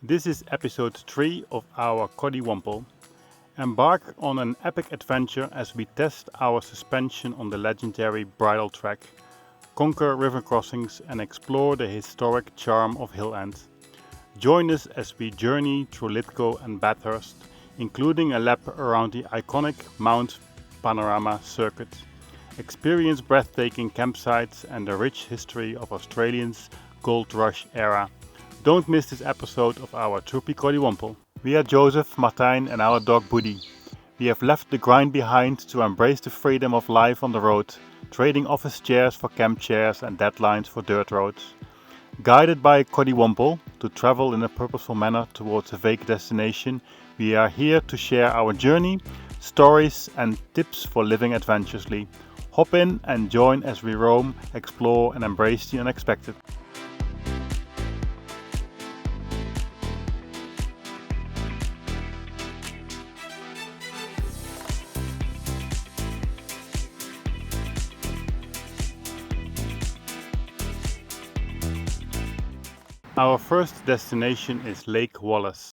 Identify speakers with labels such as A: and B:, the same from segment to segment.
A: This is episode 3 of our Coddywomple. Embark on an epic adventure as we test our suspension on the legendary Bridle Track, conquer river crossings and explore the historic charm of Hill End. Join us as we journey through Lithgow and Bathurst, including a lap around the iconic Mount Panorama circuit. Experience breathtaking campsites and the rich history of Australia's Gold Rush era. Don't miss this episode of our Troopy Coddywomple. We are Joseph, Martijn and our dog Buddy. We have left the grind behind to embrace the freedom of life on the road, trading office chairs for camp chairs and deadlines for dirt roads. Guided by a Coddywomple to travel in a purposeful manner towards a vague destination, we are here to share our journey, stories and tips for living adventurously. Hop in and join as we roam, explore and embrace the unexpected. Our first destination is Lake Wallace.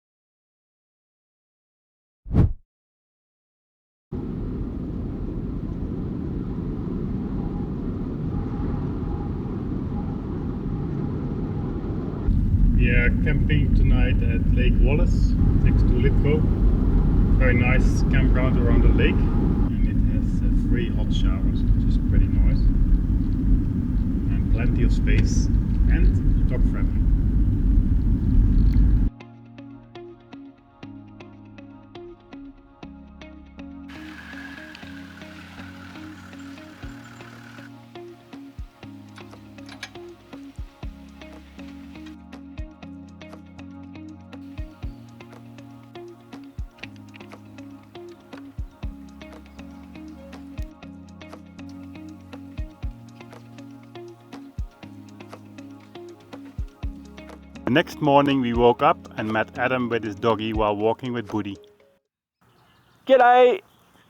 A: We are camping tonight at Lake Wallace, next to Lithgow. Very nice campground around the lake, and it has free hot showers, which is pretty nice, and plenty of space and dog friendly. The next morning we woke up and met Adam with his doggy while walking with Buddy.
B: G'day,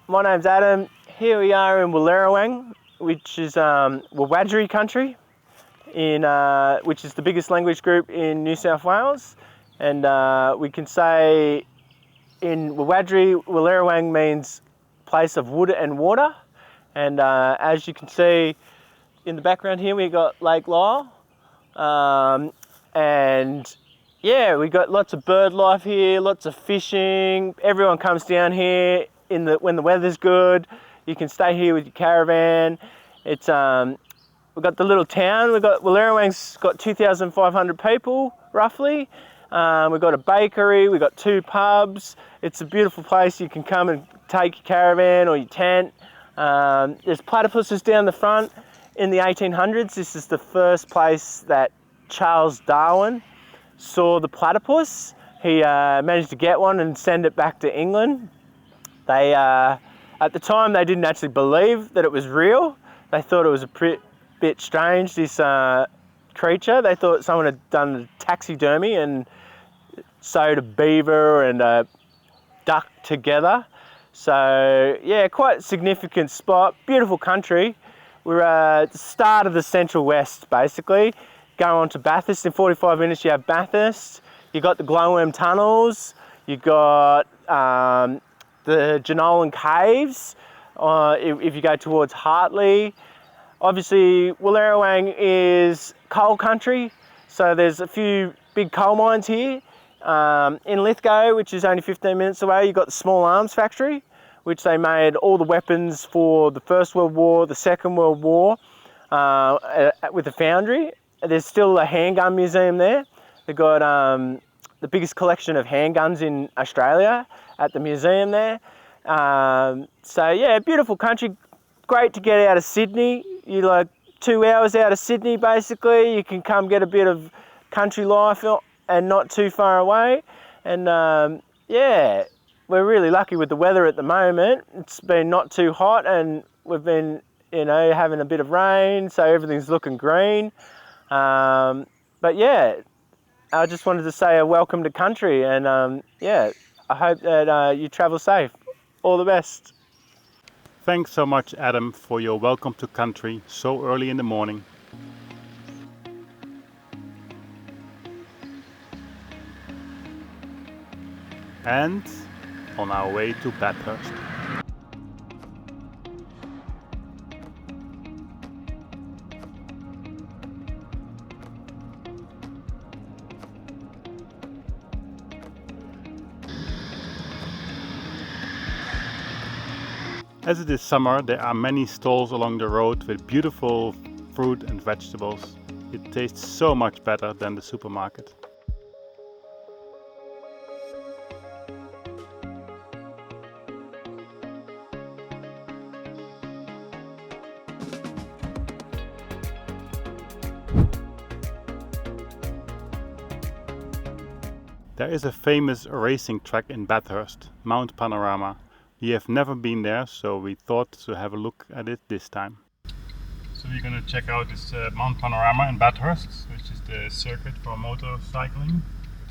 B: my name's Adam. Here we are in Willarawang, which is Wiradjuri country, which is the biggest language group in New South Wales. And we can say in Wiradjuri, Willarawang means place of wood and water. And as you can see in the background here, we got Lake Lyell. And yeah, we got lots of bird life here, lots of fishing. Everyone comes down here when the weather's good. You can stay here with your caravan. It's we've got the little town. Willarawang's got 2,500 people roughly. We've got a bakery. We've got 2 pubs. It's a beautiful place. You can come and take your caravan or your tent. There's platypuses down the front. In the 1800s, this is the first place that Charles Darwin saw the platypus. He managed to get one and send it back to England. They, at the time, they didn't actually believe that it was real. They thought it was a bit strange, this creature. They thought someone had done taxidermy and sewed a beaver and a duck together. So yeah, quite a significant spot, beautiful country. We're at the start of the Central West, basically. Go on to Bathurst. In 45 minutes you have Bathurst. You got the glowworm tunnels. You got the Jenolan Caves. If you go towards Hartley, obviously Willarawang is coal country, so there's a few big coal mines here. In Lithgow, which is only 15 minutes away, you got the small arms factory, which they made all the weapons for the First World War, the Second World War, with the foundry. There's still a handgun museum there. They've got the biggest collection of handguns in Australia at the museum there. So yeah, beautiful country. Great to get out of Sydney. You're like 2 hours out of Sydney basically. You can come get a bit of country life and not too far away. And yeah, we're really lucky with the weather at the moment. It's been not too hot and we've been, having a bit of rain, so everything's looking green. But yeah, I just wanted to say a welcome to country, and yeah, I hope that you travel safe. All the best.
A: Thanks so much, Adam, for your welcome to country so early in the morning. and on our way to Bathurst. As it is summer, there are many stalls along the road with beautiful fruit and vegetables. It tastes so much better than the supermarket. There is a famous racing track in Bathurst, Mount Panorama. We have never been there, so we thought to have a look at it this time. So we're going to check out this Mount Panorama in Bathurst, which is the circuit for motorcycling.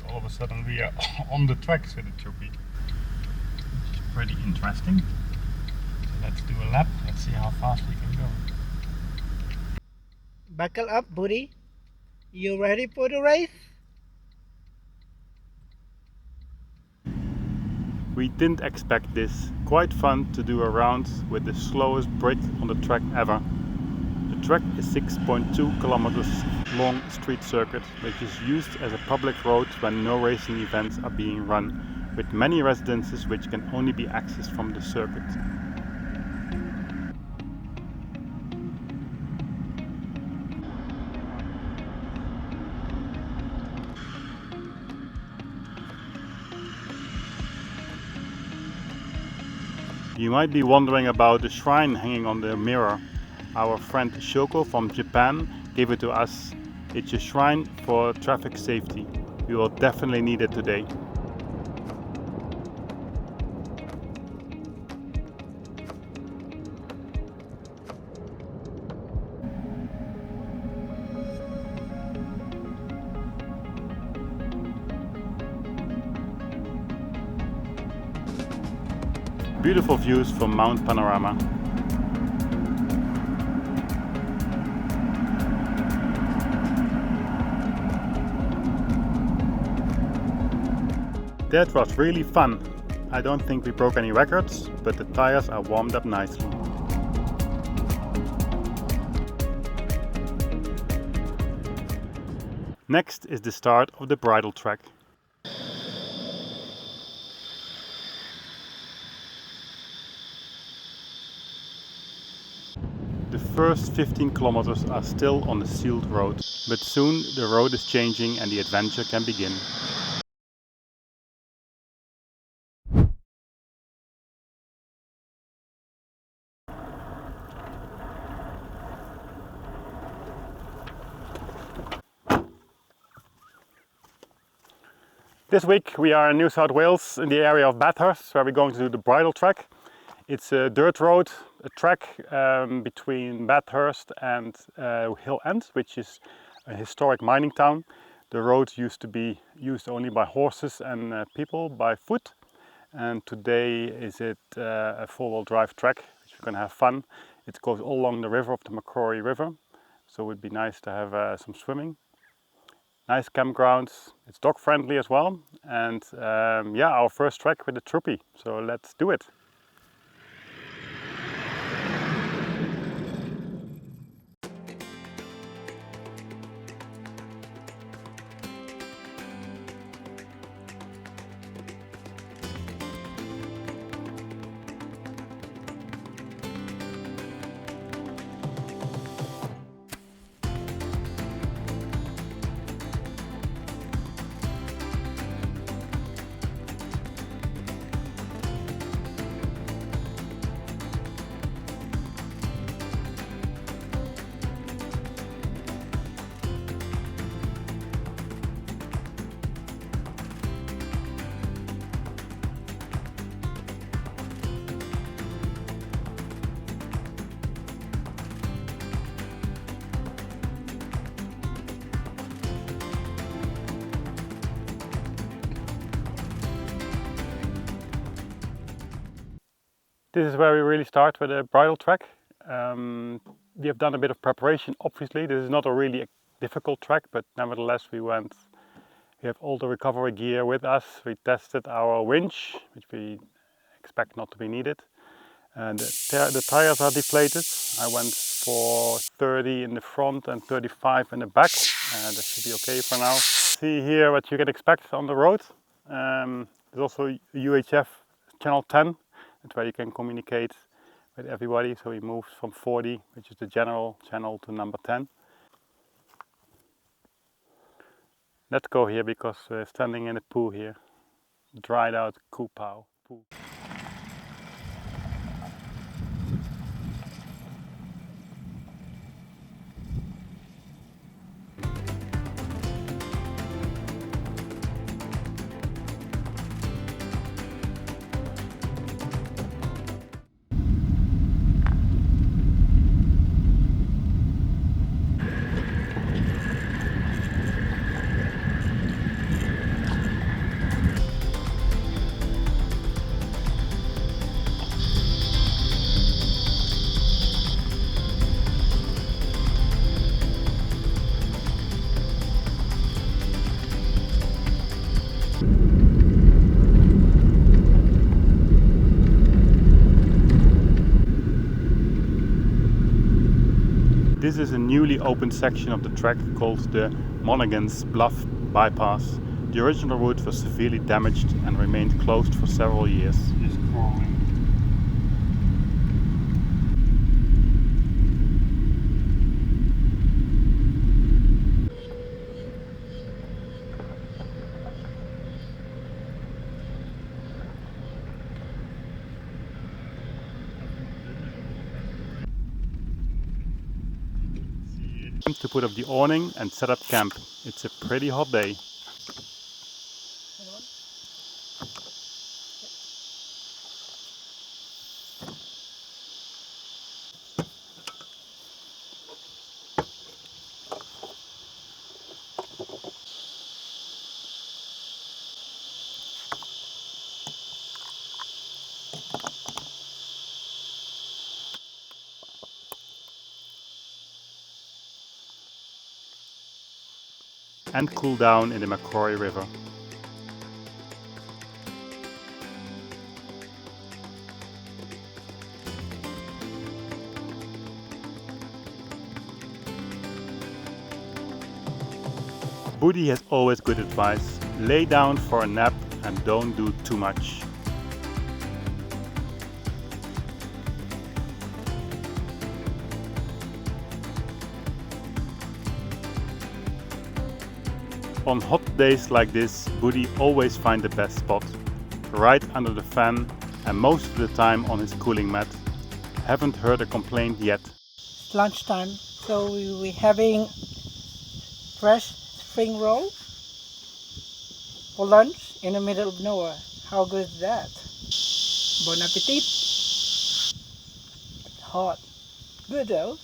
A: But all of a sudden we are on the tracks with the Troopy, which is pretty interesting. So let's do a lap, let's see how fast we can go.
C: Buckle up, buddy. You ready for the race?
A: We didn't expect this. Quite fun to do a round with the slowest brick on the track ever. The track is 6.2 kilometers long street circuit, which is used as a public road when no racing events are being run, with many residences which can only be accessed from the circuit. You might be wondering about the shrine hanging on the mirror. Our friend Shoko from Japan gave it to us. It's a shrine for traffic safety. We will definitely need it today. Beautiful views from Mount Panorama. That was really fun. I don't think we broke any records, but the tires are warmed up nicely. Next is the start of the Bridle Track. The first 15 kilometers are still on the sealed road, but soon the road is changing and the adventure can begin. This week we are in New South Wales in the area of Bathurst, where we're going to do the Bridle Track. It's a dirt road, a track between Bathurst and Hill End, which is a historic mining town. The road used to be used only by horses and people by foot, and today is it a four-wheel drive track, which we're going to have fun. It goes all along the river of the Macquarie River, so it would be nice to have some swimming. Nice campgrounds, it's dog friendly as well, and yeah, our first track with the Troopy, so let's do it. This is where we really start with the Bridle Track. We have done a bit of preparation, obviously. This is not a really difficult track, but nevertheless we went We have all the recovery gear with us. We tested our winch, which we expect not to be needed. And the tires are deflated. I went for 30 in the front and 35 in the back. That should be okay for now. See here what you can expect on the road. There's also UHF channel 10. That's where you can communicate with everybody. So we moved from 40, which is the general channel, to number 10. Let's go here because we're standing in a pool here. Dried out pool. This is a newly opened section of the track called the Monaghans Bluff bypass. The original route was severely damaged and remained closed for several years. To put up the awning and set up camp. It's a pretty hot day. And cool down in the Macquarie River. Woody has always good advice. Lay down for a nap and don't do too much. On hot days like this, Woody always finds the best spot. Right under the fan and most of the time on his cooling mat. Haven't heard a complaint yet.
C: It's lunchtime, so we're having fresh spring roll for lunch in the middle of nowhere. How good is that? Bon appetit! Hot. Good though.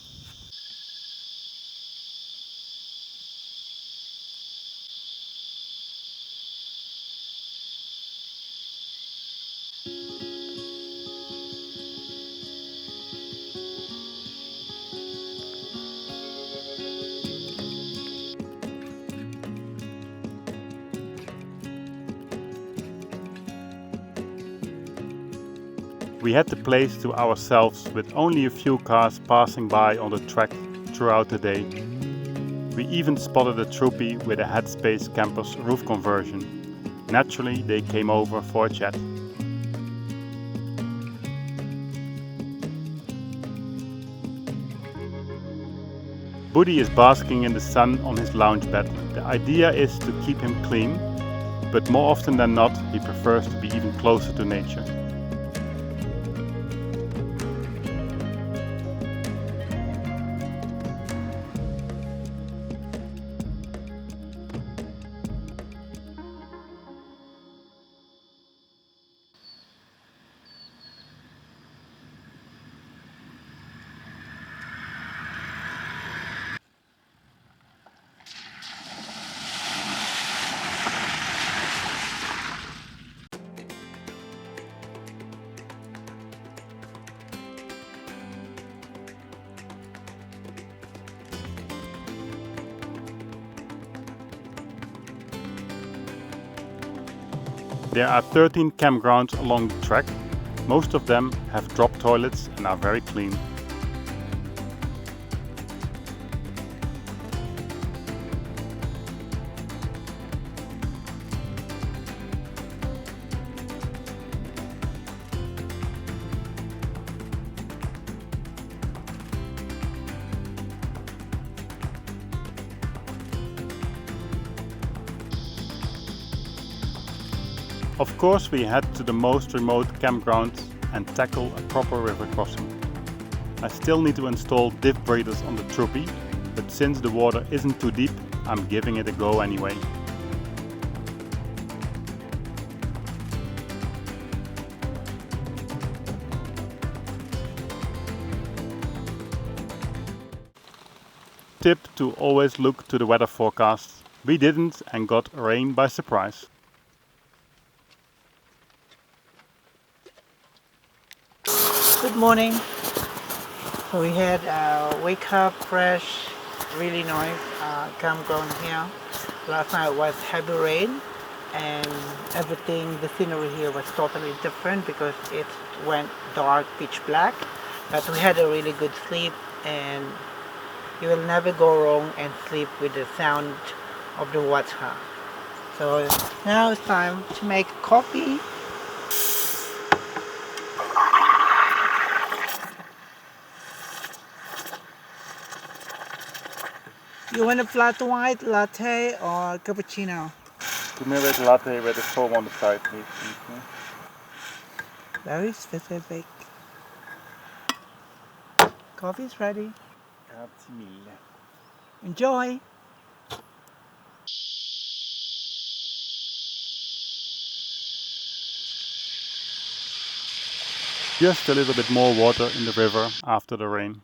A: We had the place to ourselves with only a few cars passing by on the track throughout the day. We even spotted a Troopy with a Headspace camper's roof conversion. Naturally, they came over for a chat. Woody is basking in the sun on his lounge bed. The idea is to keep him clean, but more often than not, he prefers to be even closer to nature. There are 13 campgrounds along the track. Most of them have drop toilets and are very clean. Of course, we head to the most remote campground and tackle a proper river crossing. I still need to install diff breeders on the Troopy, but since the water isn't too deep, I'm giving it a go anyway. Tip to always look to the weather forecast. We didn't and got rain by surprise.
C: Good morning. So we had a wake up fresh, really nice campground here. Last night was heavy rain and everything, the scenery here was totally different because it went dark, pitch black. But we had a really good sleep and you will never go wrong and sleep with the sound of the water. So now it's time to make coffee. You want a flat white latte or cappuccino?
A: Give me a red latte with a foam on the side, please.
C: Very specific. Coffee's ready.
A: Grazie mille.
C: Enjoy!
A: Just a little bit more water in the river after the rain.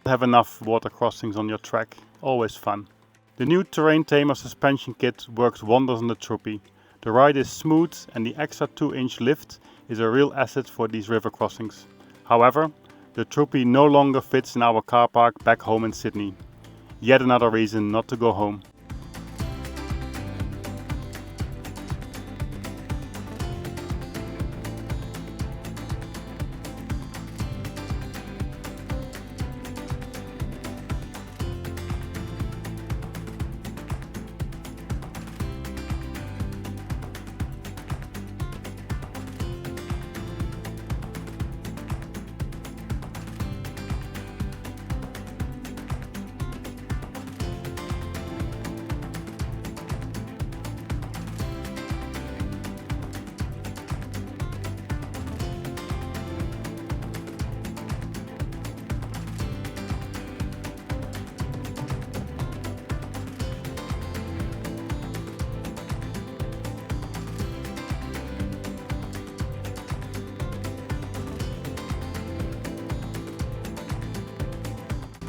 A: Have enough water crossings on your track, always fun. The new Terrain Tamer suspension kit works wonders on the Troopy. The ride is smooth and the extra 2-inch lift is a real asset for these river crossings. However, the Troopy no longer fits in our car park back home in Sydney. Yet another reason not to go home.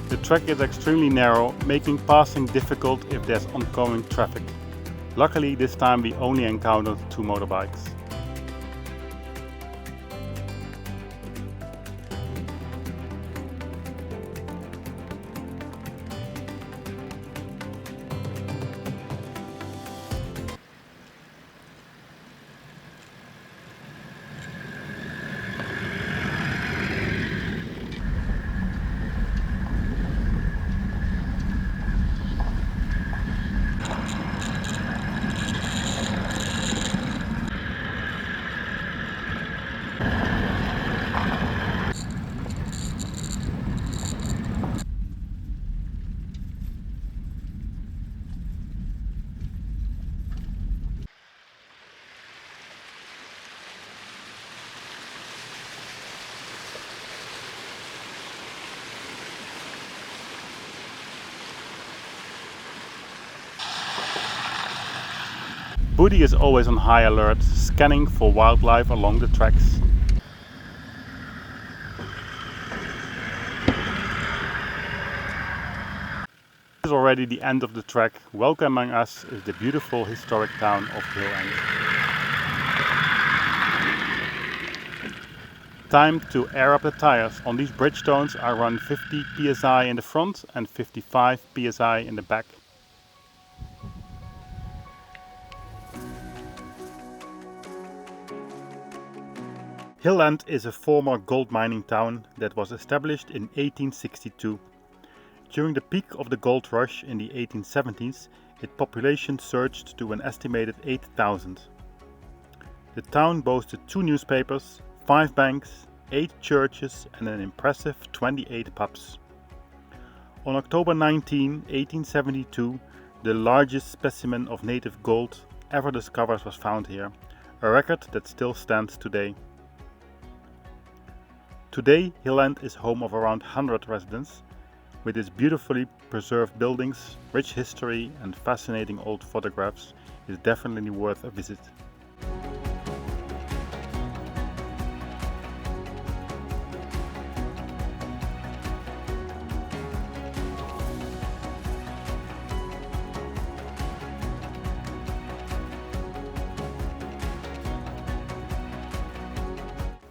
A: The track is extremely narrow, making passing difficult if there's oncoming traffic. Luckily this time we only encountered 2 motorbikes. Buddy is always on high alert, scanning for wildlife along the tracks. This is already the end of the track. Welcoming us is the beautiful historic town of Hill End. Time to air up the tires. On these Bridgestones I run 50 psi in the front and 55 psi in the back. Hill End is a former gold mining town that was established in 1862. During the peak of the gold rush in the 1870s, its population surged to an estimated 8,000. The town boasted 2 newspapers, 5 banks, 8 churches and an impressive 28 pubs. On October 19, 1872, the largest specimen of native gold ever discovered was found here, a record that still stands today. Today, Hill End is home of around 100 residents. With its beautifully preserved buildings, rich history and fascinating old photographs, it is definitely worth a visit.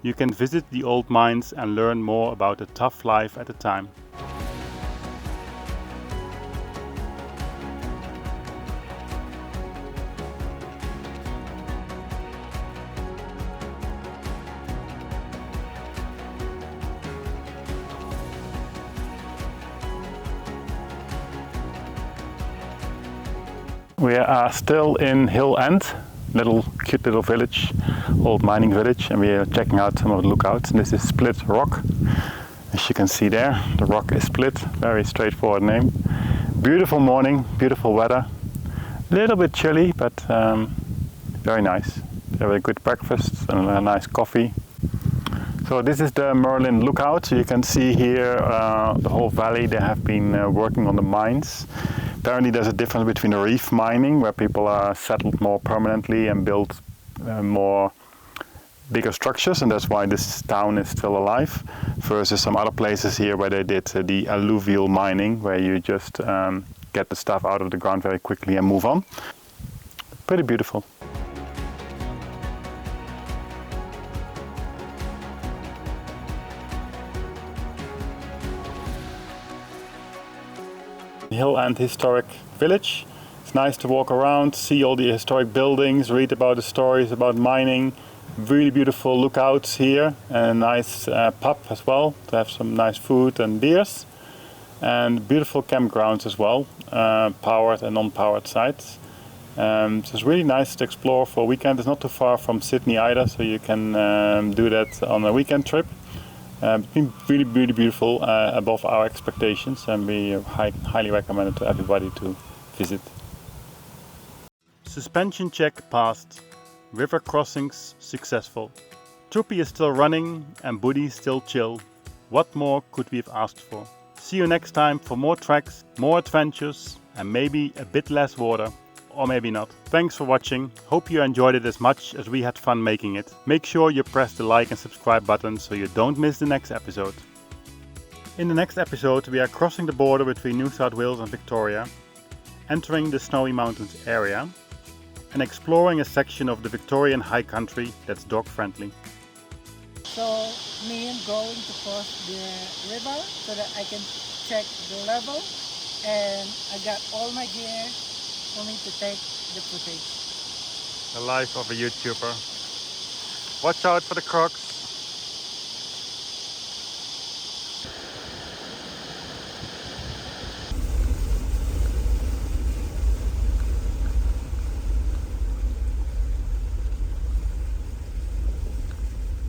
A: You can visit the old mines and learn more about the tough life at the time. We are still in Hill End, cute little village, old mining village, and we are checking out some of the lookouts. And this is Split Rock. As you can see there, the rock is split, very straightforward name. Beautiful morning, beautiful weather, a little bit chilly, but very nice. They have a good breakfast and a nice coffee. So this is the Merlin lookout. So you can see here the whole valley. They have been working on the mines. Apparently there's a difference between the reef mining, where people are settled more permanently and build more bigger structures, and that's why this town is still alive, versus some other places here where they did the alluvial mining, where you just get the stuff out of the ground very quickly and move on. Pretty beautiful. Hill End Historic Village. It's nice to walk around, see all the historic buildings, read about the stories about mining. Really beautiful lookouts here, and a nice pub as well to have some nice food and beers. And beautiful campgrounds as well, powered and non-powered sites. So it's really nice to explore for a weekend. It's not too far from Sydney either, so you can do that on a weekend trip. It's been really, really beautiful, above our expectations, and we highly recommend it to everybody to visit. Suspension check passed. River crossings successful. Troopy is still running and Buddy still chill. What more could we have asked for? See you next time for more tracks, more adventures, and maybe a bit less water. Or maybe not. Thanks for watching. Hope you enjoyed it as much as we had fun making it. Make sure you press the like and subscribe button so you don't miss the next episode. In the next episode we are crossing the border between New South Wales and Victoria, entering the Snowy Mountains area, and exploring a section of the Victorian high country that's dog friendly.
C: So me and going to cross the river so that I can check the level, and I got all my gear for me to take the footage.
A: The life of a YouTuber. Watch out for the crocs.